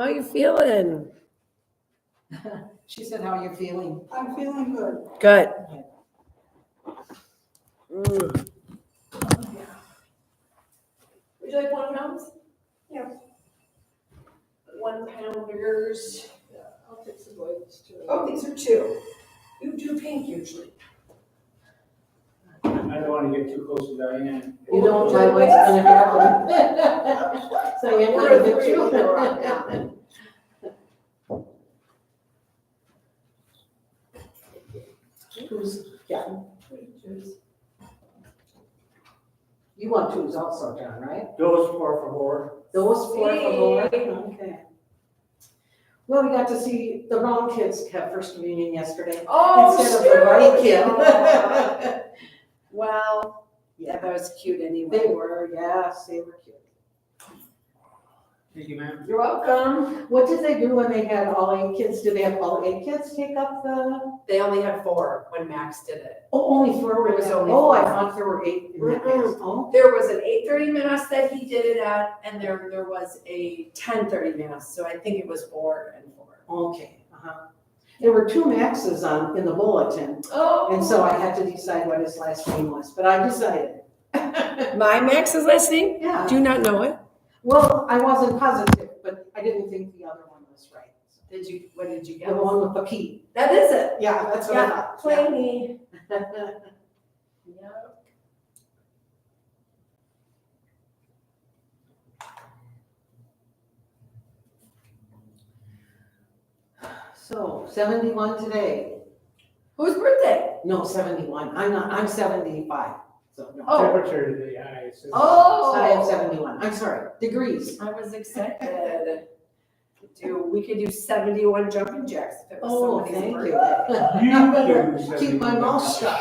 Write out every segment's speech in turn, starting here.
How you feeling? She said, how are you feeling? I'm feeling good. Good. Would you like 1 pounds? Yeah. 1 pounders. I'll take some weights too. Oh, these are 2. You do pink usually. I don't want to get too close to Diane. You don't know what's gonna happen. So you're We're gonna at get 3 you. now. Who's, yeah. You want twos also, John, right? Those 4 for Those 4 for okay. Well, we got to see the wrong kids have first communion yesterday. Oh, Instead of the right kid. kid. Well, yeah, that was cute anyway. They were, yes, they were cute. Thank you, ma'am. You're welcome. What did they do when they had all 8 kids? Did they have all 8 kids take up the? They only had 4 when Max did it. Oh, only 4. It was only Oh, I 4. thought there were 8 in that Mm-mm. class. Oh, There was an 8:30 mass that he did it at, and there was a 10:30 mass, so I think it was 4 and 4. okay. There were 2 Maxes in the bulletin, Oh. and so I had to decide what his last name was, but I decided. My Max is listening. Yeah. Do not know it. Well, I wasn't positive, but I didn't think the other one was right. What did you The get? one with the key. That is it. Yeah, that's what I thought. Pliny. Yeah. So 71 today. Whose birthday? No, 71. I'm 75. So no. Oh. Temperature today, high. So I am Oh. 71. I'm sorry. Degrees. I was excited. We could do 71 jumping jacks if it was Oh, somebody's thank birthday. you. You do Keep my 71. mouth shut.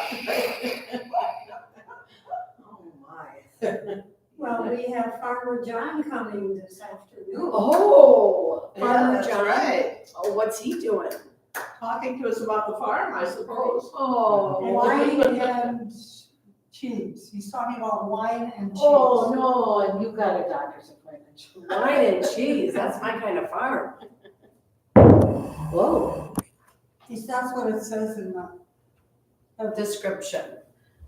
Oh my. Well, we have Farmer John coming this afternoon. Oh, Yeah, Farmer that's John. right. Oh, what's he doing? Talking to us about the farm, I suppose. Oh. Wine and cheese. He's talking about wine and cheese. Oh, no, and you got a doctor's appointment. Wine and cheese, that's my kind of farm. Whoa. That's what it says in the Description.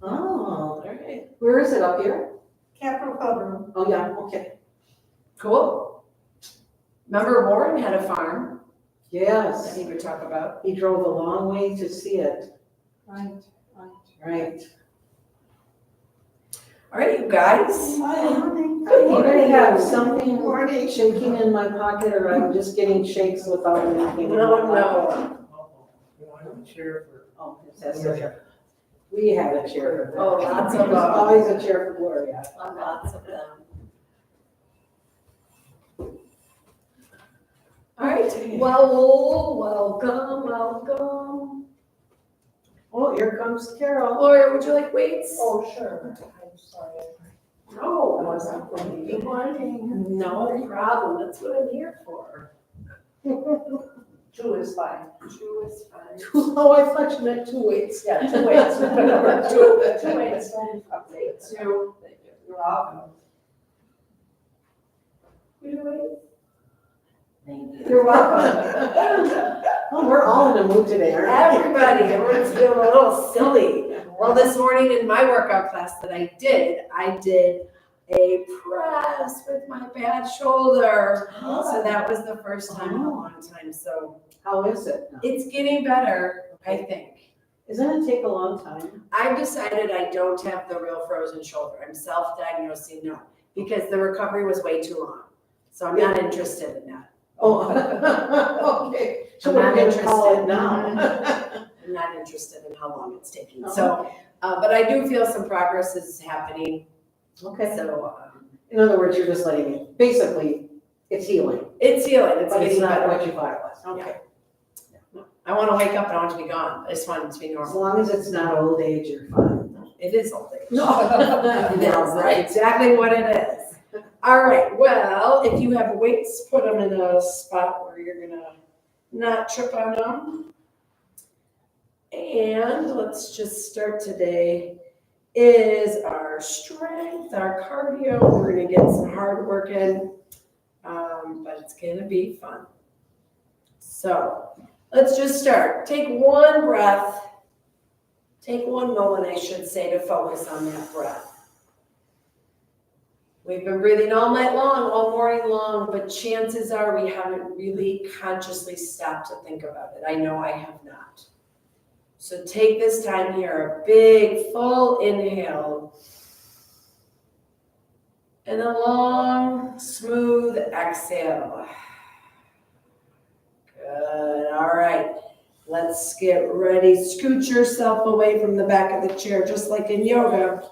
Oh, all right. Where is it, up here? Capitol Pub Room. Oh, yeah, okay. Cool. Remember Warren had a farm that Yes, he would talk about? he drove a long way to see it. Right. Right. All right, you guys. Hi, honey. I either have something Morning. shaking in my pocket or I'm just getting shakes without anything. in No, my no. pocket. You know, I have a chair for. Oh, it says there. We have a chair for that. Oh, lots of There's them. always a chair for Gloria. Lots of them. All right, well, welcome. Oh, here comes Carol. Gloria, would you like weights? Oh, sure. I'm sorry. No, I wasn't. Good morning. No problem, that's what I'm here for. 2 is fine. 2 is fine. Oh, I thought you meant 2 weights. Yeah, 2 weights. Two weights, don't update. 2. You're welcome. You're welcome. Oh, we're all in a mood today, aren't we? Everybody, everyone's feeling a little silly. Well, this morning in my workout class that I did a press with my bad shoulder. So that was the first time in a long time. So How is it now? it's getting better, I think. Doesn't it take a long time? I've decided I don't have the real frozen shoulder. I'm self-diagnosing no, because the recovery was way too long. So I'm not interested in that. Oh, okay. So I'm we're not gonna call it interested. now. I'm not interested in how long it's taking. So, but I do feel some progress is happening. Okay. So In other words, you're just letting it, basically, it's healing, it's healing. It's but it's getting not better. what you thought it was. Okay. I want to wake up and I want it to be gone. I just want it to be As normal. long as it's not old age, you're fine. It is old age. No. It is. That's exactly what it is. All right. Well, if you have weights, put them in a spot where you're gonna not trip on them. And let's just start today. Is our strength, our cardio. We're gonna get some hard work in. But That's gonna be fun. So let's just start. Take one breath. Take one moment, I should say, to focus on that breath. We've been breathing all night long, all morning long, but chances are we haven't really consciously stopped to think about it. I know I have not. So take this time here, a big full inhale, and a long, smooth exhale. Good, all right. Let's get ready. Scoot yourself away from the back of the chair, just like in yoga.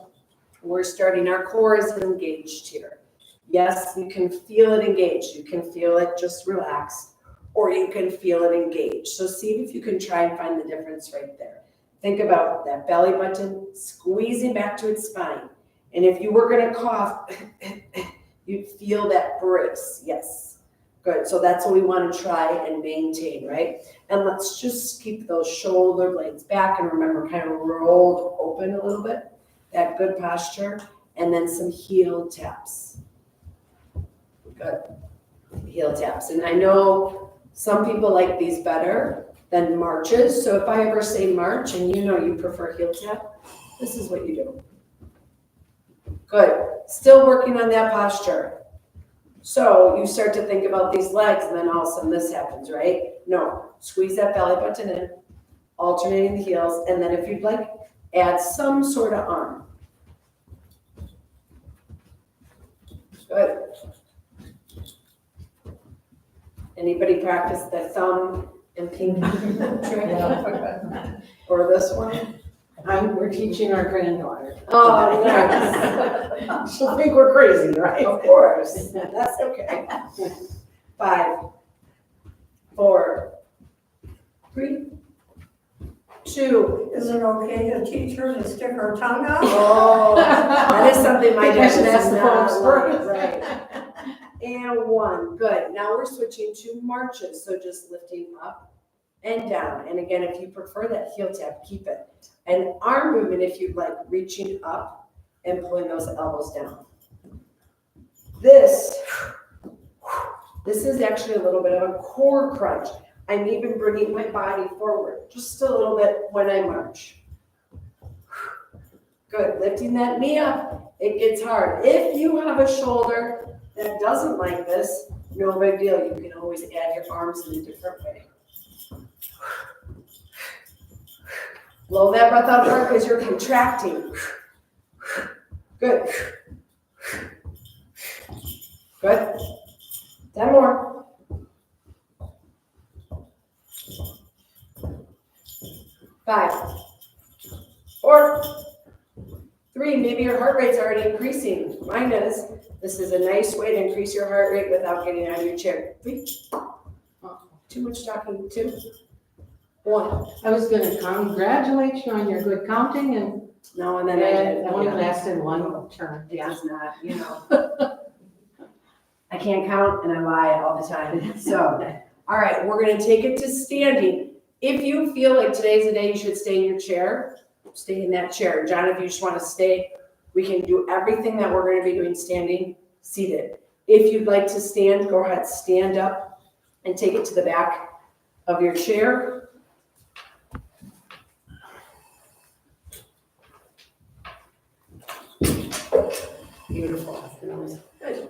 We're starting, our core is engaged here. Yes, you can feel it engaged. You can feel it just relaxed, or you can feel it engaged. So see if you can try and find the difference right there. Think about that belly button squeezing back to its spine. And if you were gonna cough, you'd feel that brace, yes. Good, so that's what we wanna try and maintain, right? And let's just keep those shoulder blades back and remember kind of rolled open a little bit. That good posture, and then some heel taps. Good, heel taps. And I know some people like these better than marches, so if I ever say march and you know you prefer heel tap, this is what you do. Good, still working on that posture. So you start to think about these legs and then all of a sudden this happens, right? No, squeeze that belly button in, alternating the heels, and then if you'd like, add some sort of arm. Good. Anybody practice the thumb and pinky trick? Or this one? We're teaching our granddaughter. Oh, nice. She'll think we're crazy, right? Of course, that's okay. 5, 4, 3, 2. Is it okay to teach her to stick her tongue out? Oh, that is something my dad Because that's does the not folks like, first. right. And 1, good. Now we're switching to marches, so just lifting up and down. And again, if you prefer that heel tap, keep it. And arm movement, if you'd like, reaching up and pulling those elbows down. This is actually a little bit of a core crunch. I'm even bringing my body forward just a little bit when I march. Good, lifting that knee up, it gets hard. If you have a shoulder that doesn't like this, no big deal. You can always add your arms in a different way. Blow that breath out hard because you're contracting. Good. Good. 10 more. 5, 4, 3, maybe your heart rate's already increasing. Mine is. This is a nice way to increase your heart rate without getting out of your chair. 3, too much talking. 2, 1. I was gonna congratulate you on your good counting and No, and then I did. that only lasted one turn. It does not, you know. I can't count and I lie all the time. So, all right, we're gonna take it to standing. If you feel like today's the day you should stay in your chair, stay in that chair. John, if you just wanna stay, we can do everything that we're gonna be doing standing, seated. If you'd like to stand, go ahead, stand up and take it to the back of your chair. Beautiful. Good.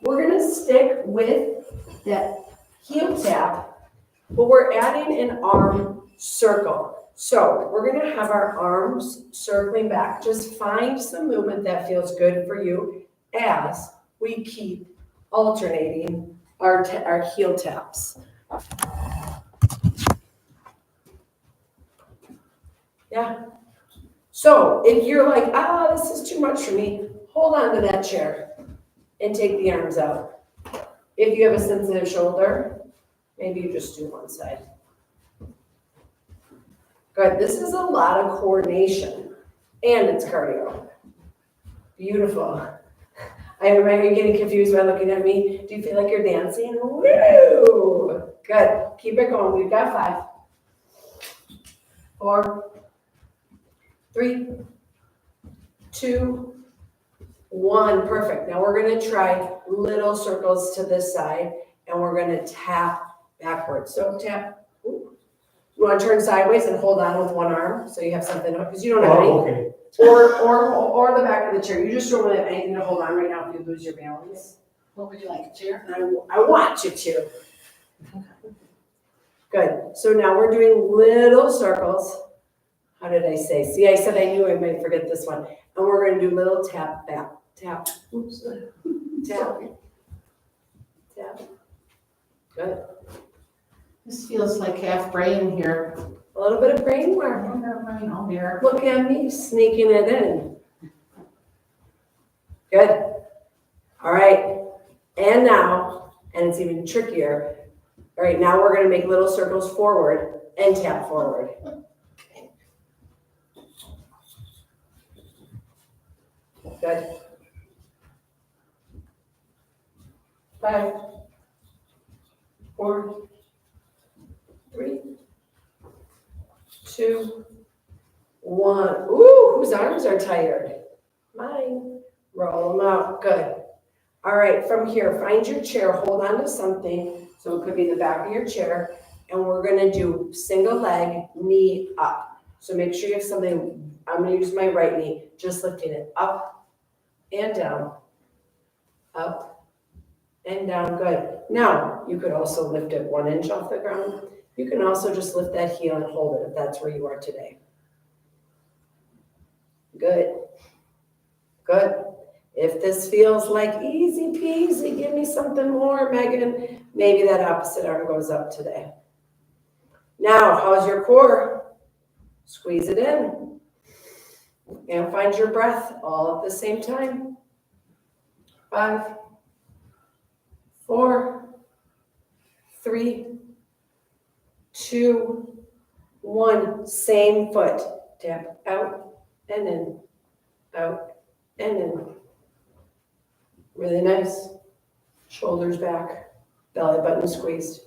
We're gonna stick with that heel tap, but we're adding an arm circle. So we're gonna have our arms circling back. Just find some movement that feels good for you as we keep alternating our heel taps. Yeah. So if you're like, this is too much for me, hold on to that chair and take the arms out. If you have a sensitive shoulder, maybe you just do one side. Good, this is a lot of coordination and it's cardio. Beautiful. I remember you getting confused by looking at me. Do you feel like you're dancing? Woo! Good, keep it going. We've got 5, 4, 3, 2, 1, perfect. Now we're gonna try little circles to this side and we're gonna tap backwards. So tap, ooh. You wanna turn sideways and hold on with one arm, so you have something, because you don't have any. Oh, okay. Or the back of the chair. You just don't really have anything to hold on right now if you lose your balance. What would you like, a chair? I want you to. Good. So now we're doing little circles. How did I say? See, I said I knew I might forget this one. And we're going to do little tap back. Tap. Oops. Tap. Tap. Good. This feels like half brain here. A little bit of brain work. Brain on there. Look at me sneaking it in. Good. All right. And now, and it's even trickier. All right, now we're gonna make little circles forward and tap forward. Good. 5, 4, 3, 2, 1. Ooh, whose arms are tired? Mine. Roll them out. Good. All right, from here, find your chair, hold on to something. So it could be the back of your chair, and we're gonna do single leg, knee up. So make sure you have something, I'm gonna use my right knee, just lifting it up and down, up and down, good. Now, you could also lift it 1 inch off the ground. You can also just lift that heel and hold it if that's where you are today. Good, good. If this feels like easy peasy, give me something more, Megan. Maybe that opposite arm goes up today. Now, how's your core? Squeeze it in. And find your breath all at the same time. 5, 4, 3, 2, 1. Same foot. Tap out and in, out and in. Really nice. Shoulders back, belly button squeezed.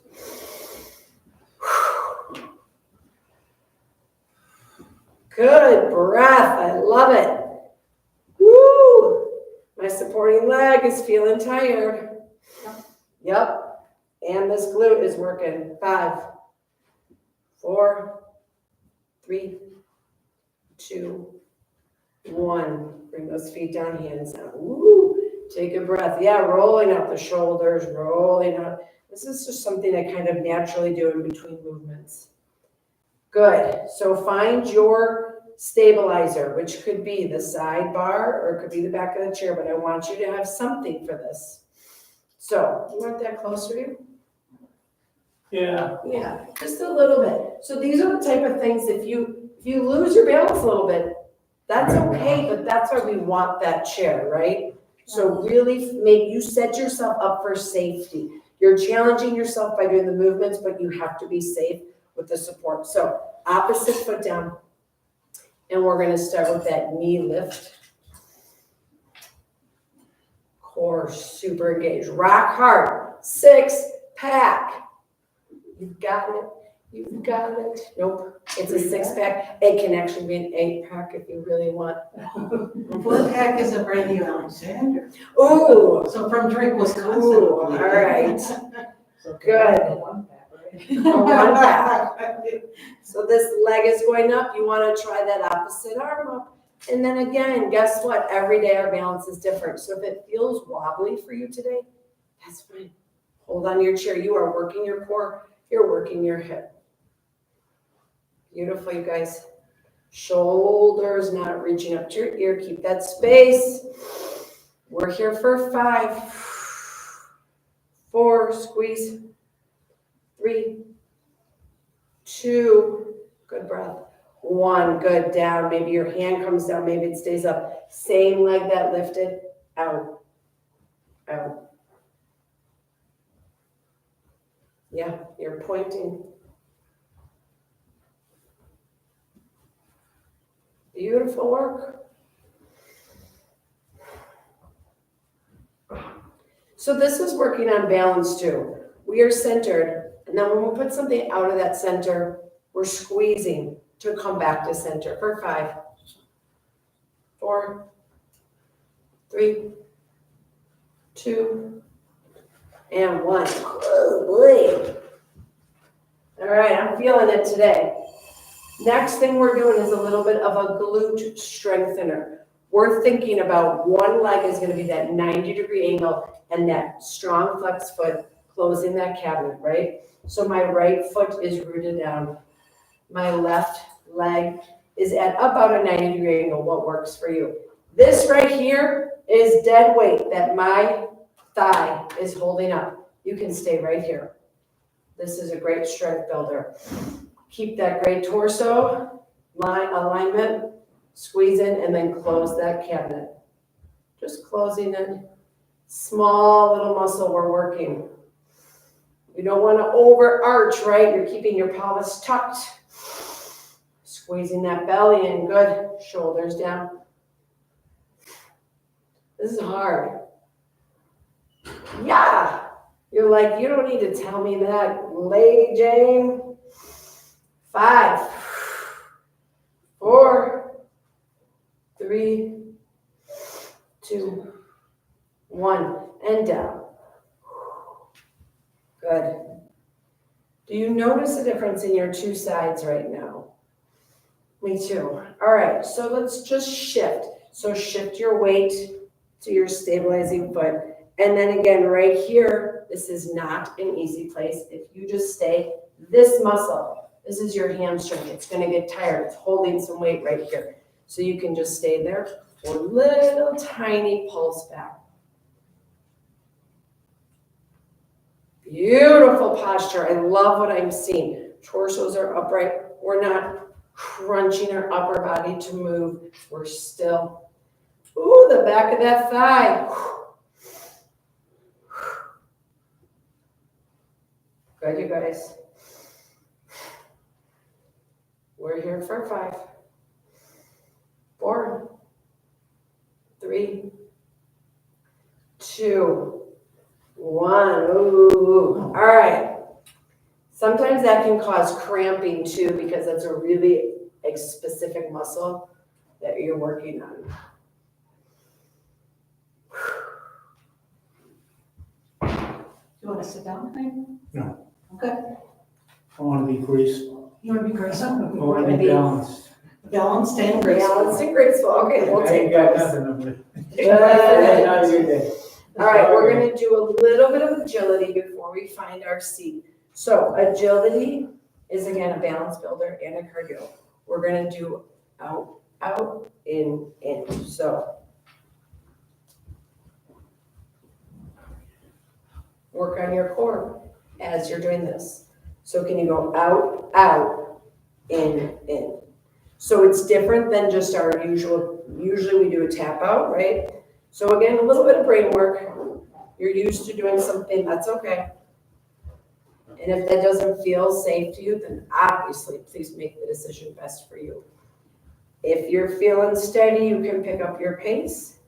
Good breath, I love it. Woo! My supporting leg is feeling tired. Yep, and this glute is working. 5, 4, 3, 2, 1. Bring those feet down, hands down. Woo! Take a breath. Yeah, rolling out the shoulders, rolling out. This is just something I kind of naturally do in between movements. Good. So find your stabilizer, which could be the side bar or it could be the back of the chair, but I want you to have something for this. So, you want that closer to you? Yeah. Yeah, just a little bit. So these are the type of things, if you lose your balance a little bit, that's okay, but that's why we want that chair, right? So really make, you set yourself up for safety. You're challenging yourself by doing the movements, but you have to be safe with the support. So opposite foot down. And we're gonna start with that knee lift. Core super engaged. Rock hard. 6 pack. You've got it. You've got it. Nope. It's a 6 pack. It can actually be an 8 pack if you really want. 4 pack is a brand new Alexander. Ooh. So from Drake, Wisconsin. Ooh, all right. Good. One pack, One pack. So this leg is going up. You want to try that opposite arm up. And then again, guess what? Every day our balance is different. So if it feels wobbly for you today, that's fine. Hold on to your chair. You are working your core. You're working your hip. Beautiful, you guys. Shoulders not reaching up to your ear. Keep that space. We're here for 5, 4, squeeze. 3, 2, good breath. 1, good, down. Maybe your hand comes down, maybe it stays up. Same leg that lifted, out, out. Yeah, you're pointing. Beautiful work. So this is working on balance too. We are centered, and then when we put something out of that center, we're squeezing to come back to center for 5, 4, 3, 2, and 1. Oh boy. All right, I'm feeling it today. Next thing we're doing is a little bit of a glute strengthener. We're thinking about one leg is gonna be that 90-degree angle and that strong flex foot closing that cabinet, right? So my right foot is rooted down. My left leg is at about a 90-degree angle, what works for you. This right here is dead weight that my thigh is holding up. You can stay right here. This is a great strength builder. Keep that great torso alignment, squeeze in, and then close that cabinet. Just closing in. Small little muscle we're working. You don't want to overarch, right? You're keeping your pelvis tucked. Squeezing that belly in, good. Shoulders down. This is hard. Yeah. You're like, you don't need to tell me that, Lady Jane. 5, 4, 3, 2, 1, and down. Good. Do you notice a difference in your two sides right now? Me too. All right, so let's just shift. So shift your weight to your stabilizing foot. And then again, right here, this is not an easy place. If you just stay, this muscle, this is your hamstring. It's gonna get tired. It's holding some weight right here. So you can just stay there for a little tiny pulse back. Beautiful posture. I love what I'm seeing. Torsos are upright. We're not crunching our upper body to move. We're still. Ooh, the back of that thigh. Good, you guys. We're here for 5, 4, 3, 2, 1. Ooh. All right. Sometimes that can cause cramping too because that's a really specific muscle that you're working on. You want to sit down, Frank? No. Okay. I want to be graceful. You want to be I graceful? want to be balanced. Balanced and graceful. Balanced and graceful. Okay, we'll I take ain't got those. nothing of it. Good. Now you're dead. All right, we're going to do a little bit of agility before we find our seat. So agility is, again, a balance builder and a cardio. We're going to do out, out, in. So work on your core as you're doing this. So can you go out, out, in. So it's different than just our usually we do a tap out, right? So again, a little bit of brain work. You're used to doing something, that's okay. And if that doesn't feel safe to you, then obviously please make the decision best for you. If you're feeling steady, you can pick up your pace.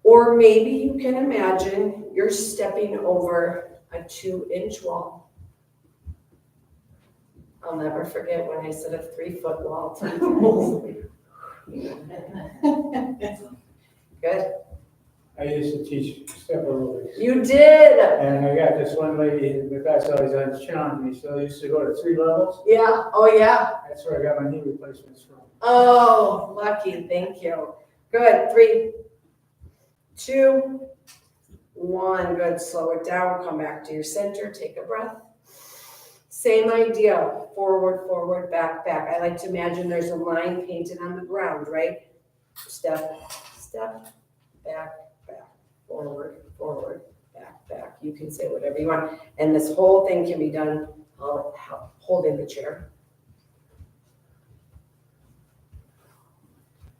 Or maybe you can imagine you're stepping over a 2-inch wall. I'll never forget when I said a 3-foot wall. Good. I used to teach step aerobics. You did. And I got this one lady, the guy's always on challenge me, so I used to go to 3 levels. Yeah. Oh, yeah. That's where I got my knee replacements from. Oh, lucky. Thank you. Good. 3, 2, 1. Good. Slow it down. Come back to your center. Take a breath. Same idea. Forward, forward, back, back. I like to imagine there's a line painted on the ground, right? Step, step, back, back, forward, forward, back, back. You can say whatever you want. And this whole thing can be done holding the chair.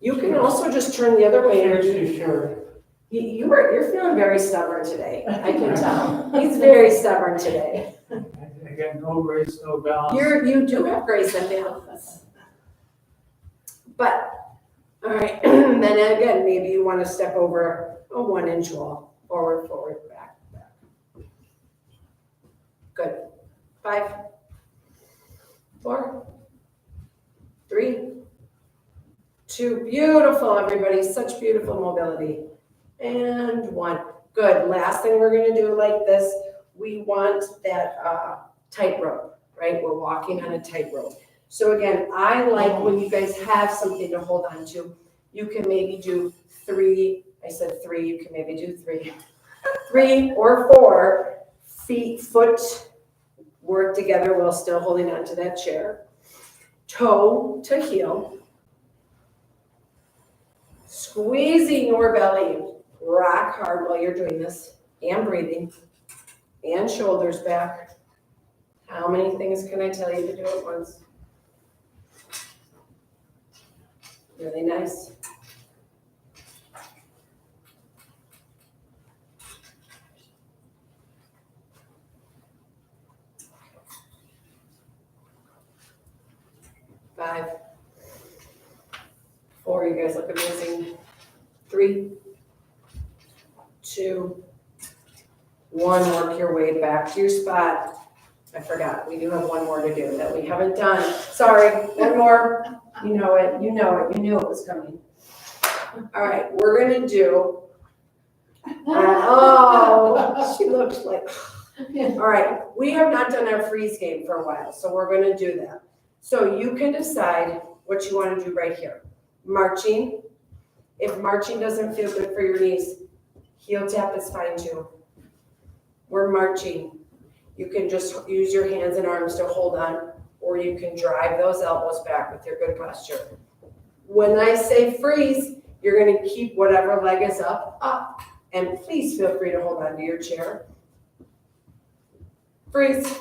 You can also just turn the other way. Chair's too short. You're feeling very stubborn today. I can tell. He's very stubborn today. I got no grace, no balance. You do have grace and balance. But, all right, then again, maybe you want to step over a 1-inch wall. Forward, forward, back, back. Good. 5, 4, 3, 2, Beautiful, everybody, such beautiful mobility. And one, good. Last thing we're gonna do like this, we want that tightrope, right? We're walking on a tightrope. So again, I like when you guys have something to hold on to, you can maybe do 3, I said 3, you can maybe do 3. 3 or 4 feet, foot work together while still holding on to that chair. Toe to heel. Squeezing your belly, rock hard while you're doing this, and breathing, and shoulders back. How many things can I tell you to do at once? Really nice. Five. 4, you guys look amazing. 3, 2, 1, work your way back to your spot. I forgot, we do have one more to do that we haven't done. Sorry, one more. You know it, you knew it was coming. All right, we're gonna do, oh, she looks like, all right, we have not done our freeze game for a while, so we're gonna do that. So you can decide what you wanna do right here. Marching. If marching doesn't feel good for your knees, heel tap is fine too. We're marching. You can just use your hands and arms to hold on, or you can drive those elbows back with your good posture. When I say freeze, you're gonna keep whatever leg is up, and please feel free to hold on to your chair. Freeze.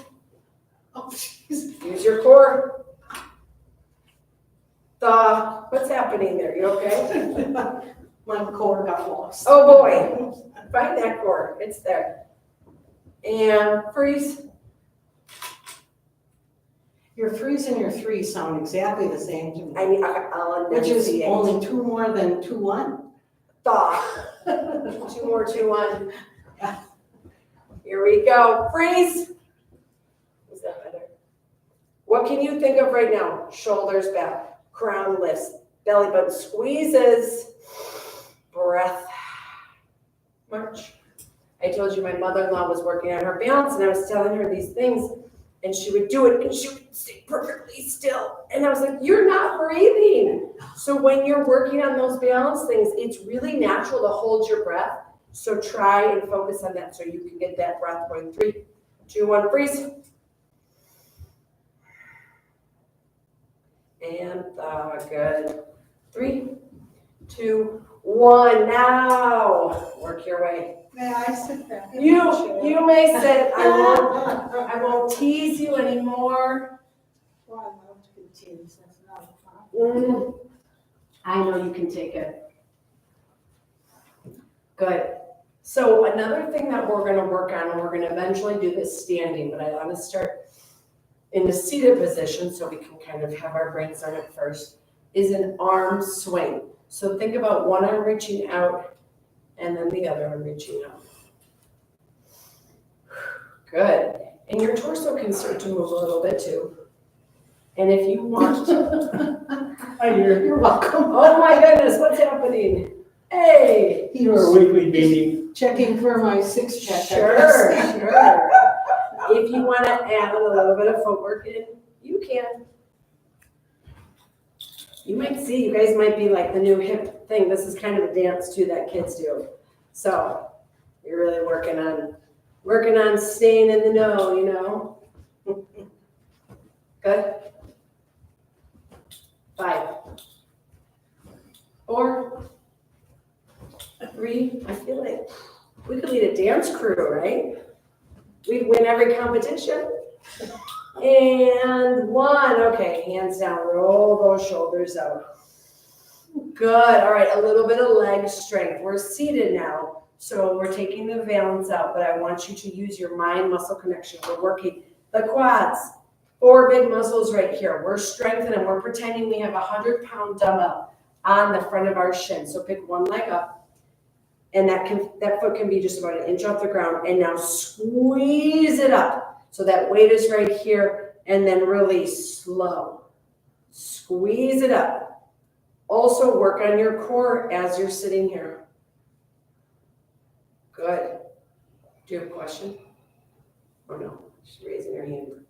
Oh, jeez. Use your core. Thaw. What's happening there? You okay? My core got lost. Oh boy. Find that core. It's there. And freeze. Your 3s and your 3s sound exactly the same to me. I'll Which is enunciate. only 2 more than 2, 1. Thaw. 2 more, 2, 1. Here we go. Freeze. Is that better? What can you think of right now? Shoulders back, crown lifts, belly button squeezes, breath. March. I told you my mother-in-law was working on her balance, and I was telling her these things, and she would do it, and she would stay perfectly still. And I was like, you're not breathing. So when you're working on those balance things, it's really natural to hold your breath. So try and focus on that so you can get that breath going. 3, 2, 1, freeze. And good. 3, 2, 1. Now work your way. May I sit back? in the You may sit. I won't tease you anymore. Well, I love to be teased, that's not a problem. I know you can take it. Good. So another thing that we're gonna work on, and we're gonna eventually do this standing, but I wanna start in the seated position so we can kind of have our brains on it first, is an arm swing. So think about one arm reaching out and then the other arm reaching out. Good. And your torso can start to move a little bit too. And if you want, You're welcome. oh my goodness, what's happening? Hey. Your weekly meeting. Checking for my 6-pack. Sure. If you want to add a little bit of footwork in, you can. You might see, you guys might be like the new hip thing. This is kind of a dance too that kids do. So you're really working on staying in the know, you know. Good. 5, 4, 3. I feel like we could lead a dance crew, right? We'd win every competition. And 1, okay, hands down, roll those shoulders out. Good, all right, a little bit of leg strength. We're seated now, so we're taking the valance out, but I want you to use your mind-muscle connection. We're working the quads, 4 big muscles right here. We're strengthening, we're pretending we have a 100-pound dumbbell on the front of our shin. So pick one leg up, and that foot can be just about an inch off the ground, and now squeeze it up. So that weight is right here, and then release slow. Squeeze it up. Also work on your core as you're sitting here. Good. Do you have a question? Or no? She's raising her hand.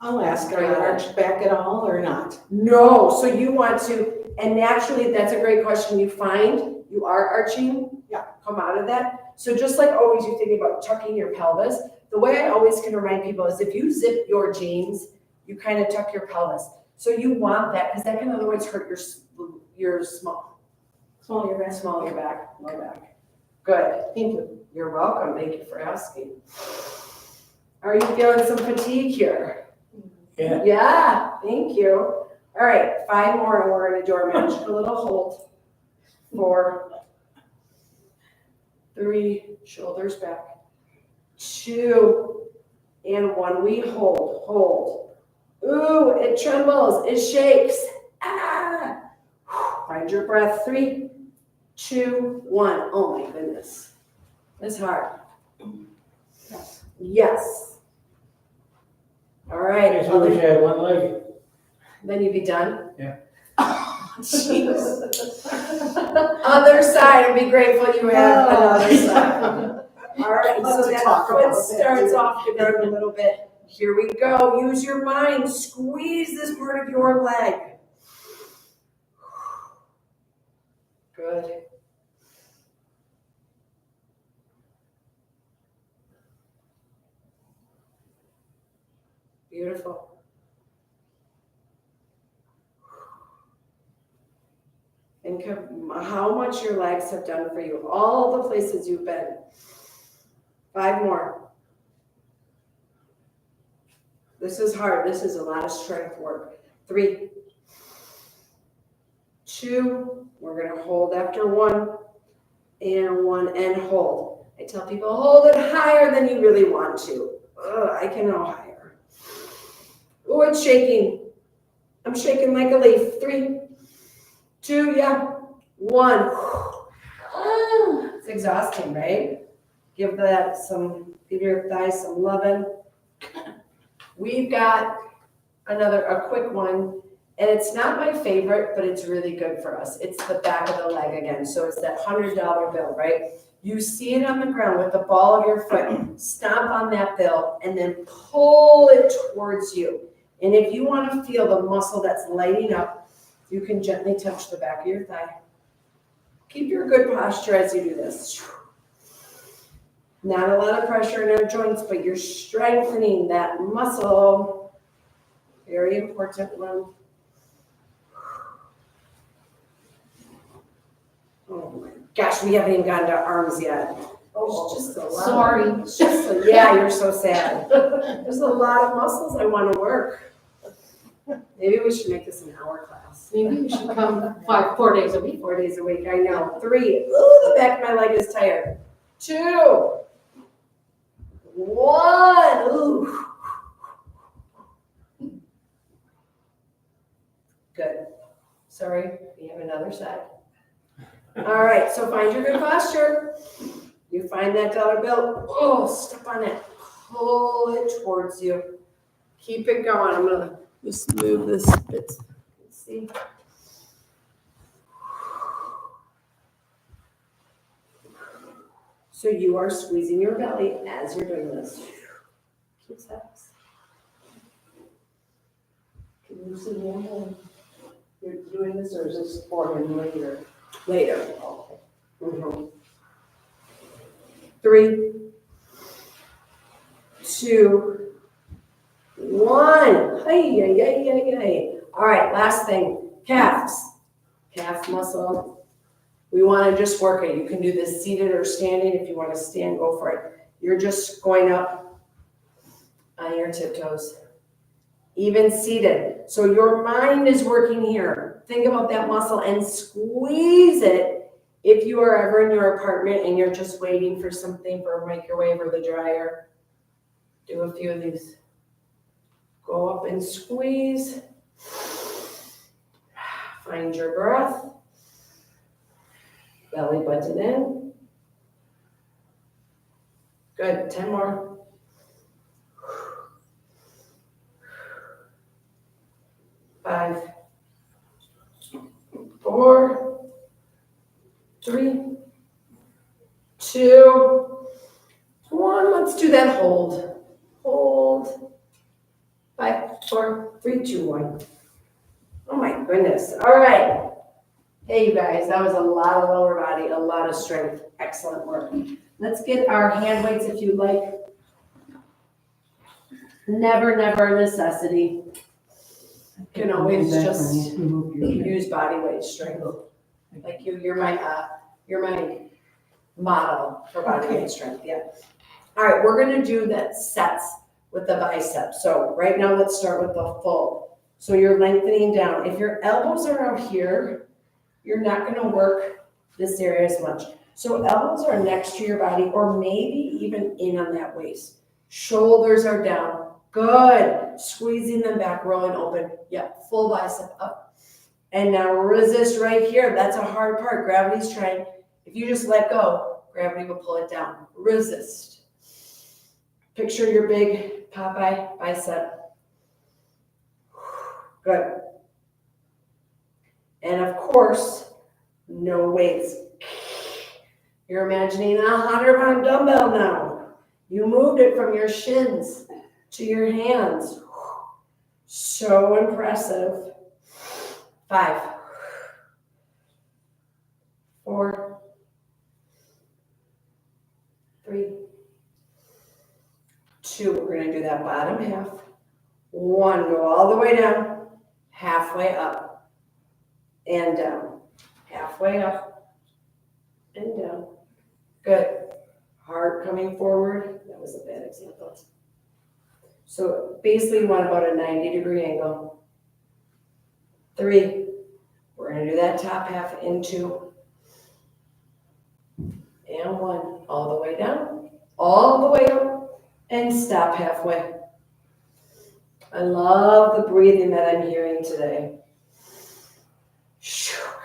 I'll ask, are you arched back at all or not? No, so you want to, and naturally, that's a great question. You find you are arching. Yeah. Come out of that. So just like always, you're thinking about tucking your pelvis. The way I always can remind people is if you zip your jeans, you kind of tuck your pelvis. So you want that because that can otherwise hurt your small your back, lower back. Good. Thank you. You're welcome. Thank you for asking. Are you feeling some fatigue here? Yeah. Yeah, thank you. All right, 5 more and we're gonna do our magical little hold. 4, 3, shoulders back. 2, and 1, we hold. Ooh, it trembles, it shakes. Ah! Find your breath. 3, 2, 1. Oh my goodness. That's hard. Yes. All I right. just wish I had one leg. Then you'd be done? Yeah. Jeez. Other side, and be grateful you have another side. All right, Love so to that talk foot about that, starts too. off the ground a little bit. Here we go. Use your mind. Squeeze this part of your leg. Good. Beautiful. Think of how much your legs have done for you, all the places you've been. 5 more. This is hard. This is a lot of strength work. 3, 2, we're going to hold after 1, and 1, and hold. I tell people, hold it higher than you really want to. I can go higher. Oh, it's shaking. I'm shaking like a leaf. 3, 2, yeah. 1. It's exhausting, right? Give your thighs some loving. We've got a quick one, and it's not my favorite, but it's really good for us. It's the back of the leg again. So it's that $100 bill, right? You see it on the ground with the ball of your foot. Stomp on that bill and then pull it towards you. And if you want to feel the muscle that's lighting up, you can gently touch the back of your thigh. Keep your good posture as you do this. Not a lot of pressure in our joints, but you're strengthening that muscle. Very important one. Oh my gosh, we haven't even gotten to arms yet. Oh, it's just a lot. Sorry. It's just yeah, you're so sad. There's a lot of muscles I want to work. Maybe we should make this an hour class. Maybe you should come 4 days a week. 4 days a week, I know. 3, ooh, the back of my leg is tired. 2, 1, ooh. Good. Sorry, we have another side. All right, so find your good posture. You find that dollar bill. Oh, step on it. Pull it towards you. Keep it going. I'm going to just move this bit. Let's see. So you are squeezing your belly as you're doing this. 2 steps. Can you see him when you're doing this, or is this for him later? Later. Okay. Mm-hmm. 3, 2, 1. Hey. All right, last thing, calves. Calf muscle. We want to just work it. You can do this seated or standing. If you want to stand, go for it. You're just going up on your tiptoes. Even seated. So your mind is working here. Think about that muscle and squeeze it. If you are ever in your apartment and you're just waiting for something for a microwave or the dryer, do a few of these. Go up and squeeze. Find your breath. Belly button in. Good. 10 more. 5, 3, 2, 1. Let's do that hold. Hold. 5, 4, 3, 2, 1. Oh my goodness. All right. Hey, you guys, that was a lot of lower body, a lot of strength. Excellent work. Let's get our hand weights if you like. Never a necessity. You can always just use body weight strength. Like you're my model for body weight strength, yeah. All right, we're gonna do that sets with the biceps. So right now, let's start with the full. So you're lengthening down. If your elbows are out here, you're not gonna work this area as much. So elbows are next to your body or maybe even in on that waist. Shoulders are down. Good. Squeezing them back, rolling open. Yep, full bicep up. And now resist right here. That's a hard part. Gravity's trying. If you just let go, gravity will pull it down. Resist. Picture your big Popeye bicep. Good. And of course, no weights. You're imagining a 100-pound dumbbell now. You moved it from your shins to your hands. So impressive. 5, 4, 3, 2. We're going to do that bottom half. 1, go all the way down, halfway up, and down. Halfway up, and down. Good. Heart coming forward. That was a bad example. So basically you want about a 90-degree angle. 3, we're going to do that top half in 2. And 1, all the way down, all the way up, and stop halfway. I love the breathing that I'm hearing today.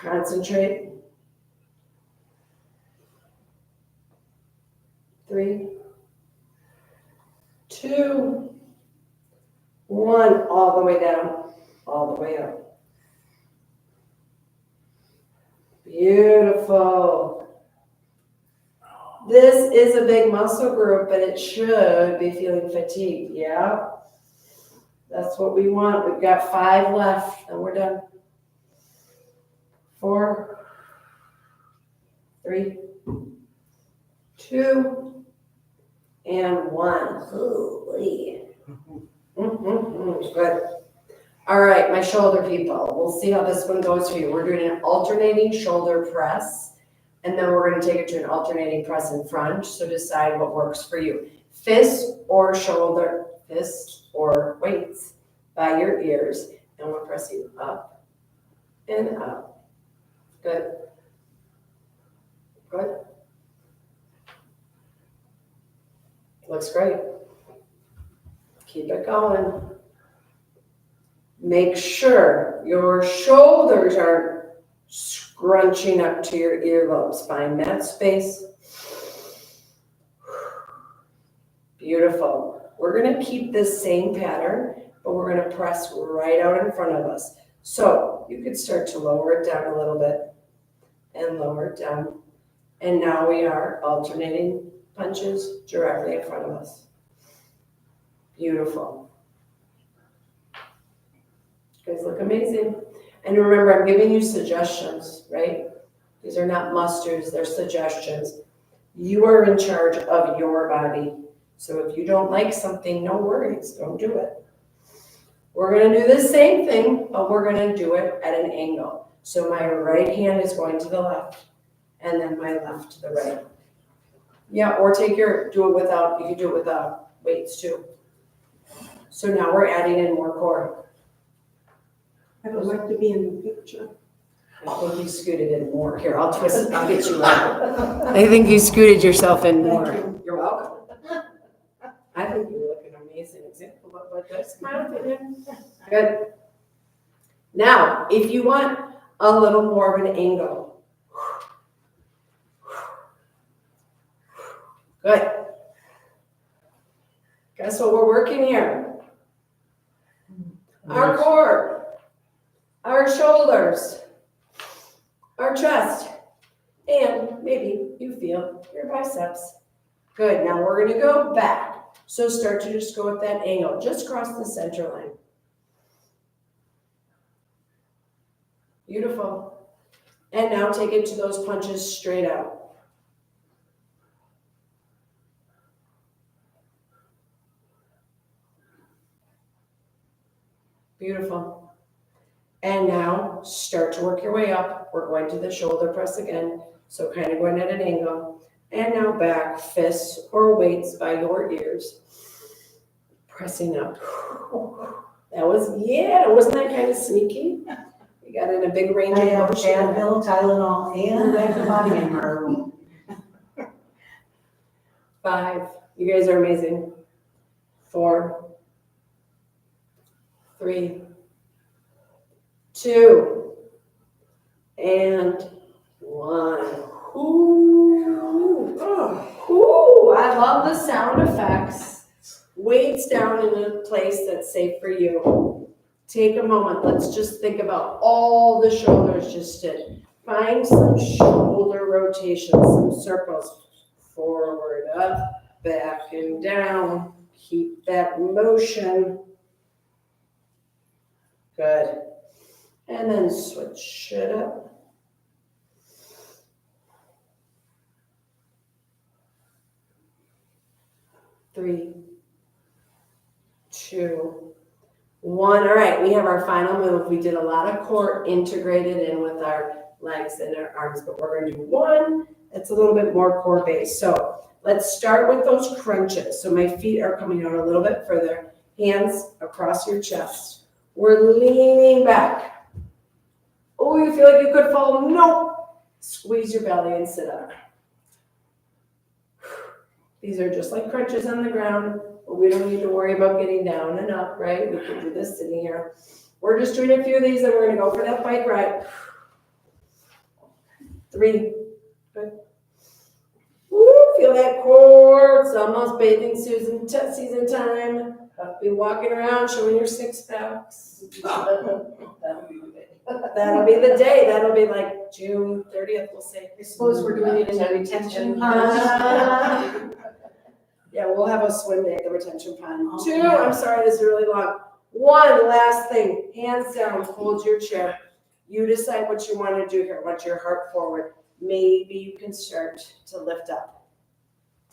Concentrate. 3, 2, 1, all the way down, all the way up. Beautiful. This is a big muscle group, but it should be feeling fatigued. Yeah. That's what we want. We've got 5 left and we're done. 4, 3, 2, and 1. Holy. Good. All right, my shoulder people. We'll see how this one goes for you. We're doing an alternating shoulder press, and then we're going to take it to an alternating press in front. So decide what works for you. Fist or shoulder, fist or weights by your ears, and we're pressing up and up. Good. Good. Looks great. Keep it going. Make sure your shoulders aren't scrunching up to your earlobes. Find that space. Beautiful. We're going to keep this same pattern, but we're going to press right out in front of us. So you could start to lower it down a little bit and lower it down. And now we are alternating punches directly in front of us. Beautiful. You guys look amazing. And remember, I'm giving you suggestions, right? These are not must-dos, they're suggestions. You are in charge of your body. So if you don't like something, no worries, don't do it. We're going to do the same thing, but we're going to do it at an angle. So my right hand is going to the left, and then my left to the right. Yeah, or do it without, you can do it without weights too. So now we're adding in more core. I would like to be in the picture. I think you scooted in more. Here, I'll twist it, I'll get you out. I think you scooted yourself in more. Thank You're welcome. I think you look an amazing example of what that's my opinion. Good. Now, if you want a little more of an angle. Good. Guess what we're working here? Our core, our shoulders, our chest. And maybe you feel your biceps. Good, now we're gonna go back. So start to just go at that angle, just cross the center line. Beautiful. And now take it to those punches straight out. Beautiful. And now start to work your way up. We're going to the shoulder press again. So kind of going at an angle. And now back, fists or weights by your ears. Pressing up. Wasn't that kind of sneaky? You got in a big range I of have motion. Advil, Tylenol, and antibody in my room. 5. You guys are amazing. 4, 3, 2, and 1. Ooh. Ooh, I love the sound effects. Weights down in a place that's safe for you. Take a moment. Let's just think about all the shoulders just did. Find some shoulder rotations, some circles. Forward, up, back, and down. Keep that motion. Good. And then switch it up. 3, 2, 1. All right, we have our final move. We did a lot of core integrated in with our legs and our arms, but we're going to do one that's a little bit more core based. So let's start with those crunches. So my feet are coming out a little bit further, hands across your chest. We're leaning back. Oh, you feel like you could fall? No. Squeeze your belly and sit up. These are just like crunches on the ground, but we don't need to worry about getting down and up, right? We can do this sitting here. We're just doing a few of these and we're gonna go for that bike ride. 3, good. Woo, feel that core. It's almost bathing season time. Be walking around showing your 6 packs. That'll be the day. That'll be like June 30th, we'll say. I suppose we're doing it in a retention pond. Yeah, we'll have a swim day at the retention pond. 2, I'm sorry, this is really long. 1, last thing, hands down, hold your chair. You decide what you want to do here. Want your heart forward. Maybe you can start to lift up.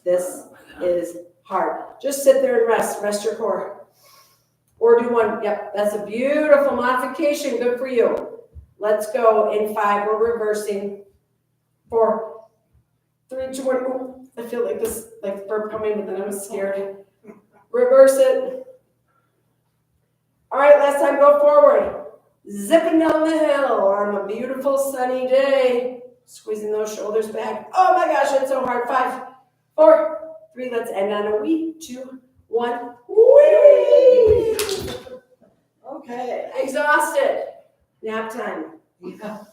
This is hard. Just sit there and rest your core. Or do one, yep, that's a beautiful modification, good for you. Let's go in 5, we're reversing. 4, 3, 2, 1, ooh, I feel like this, like burp coming, but then I was scared. Reverse it. All right, last time, go forward. Zipping down the hill on a beautiful sunny day. Squeezing those shoulders back. Oh my gosh, it's so hard. 5, 4, 3, let's end on a wee. 2, 1, wee. Okay. Exhausted. Nap time. Yeah.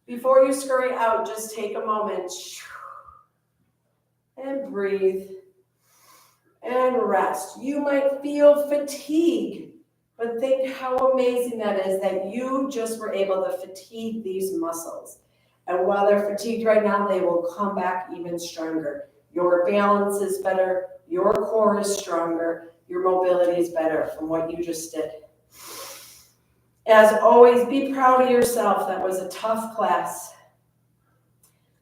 Before you scurry out, just take a moment and breathe and rest. You might feel fatigue, but think how amazing that is that you just were able to fatigue these muscles. And while they're fatigued right now, they will come back even stronger. Your balance is better, your core is stronger, your mobility is better from what you just did. As always, be proud of yourself. That was a tough class.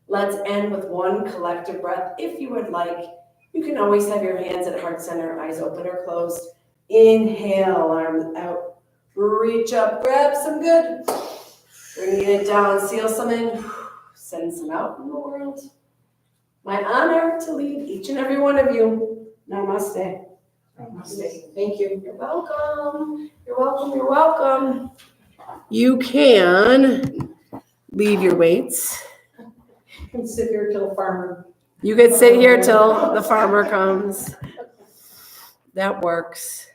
Let's end with one collective breath. If you would like, you can always have your hands at heart center, eyes open or closed. Inhale, arms out. Reach up, grab some good. Bringing it down, seal some in. Send some out in the world. My honor to lead each and every one of you. Namaste. Namaste. Thank you. You're welcome. You're welcome. You're welcome. You can leave your weights. You can sit here till farmer. You could sit here till the farmer comes. That works.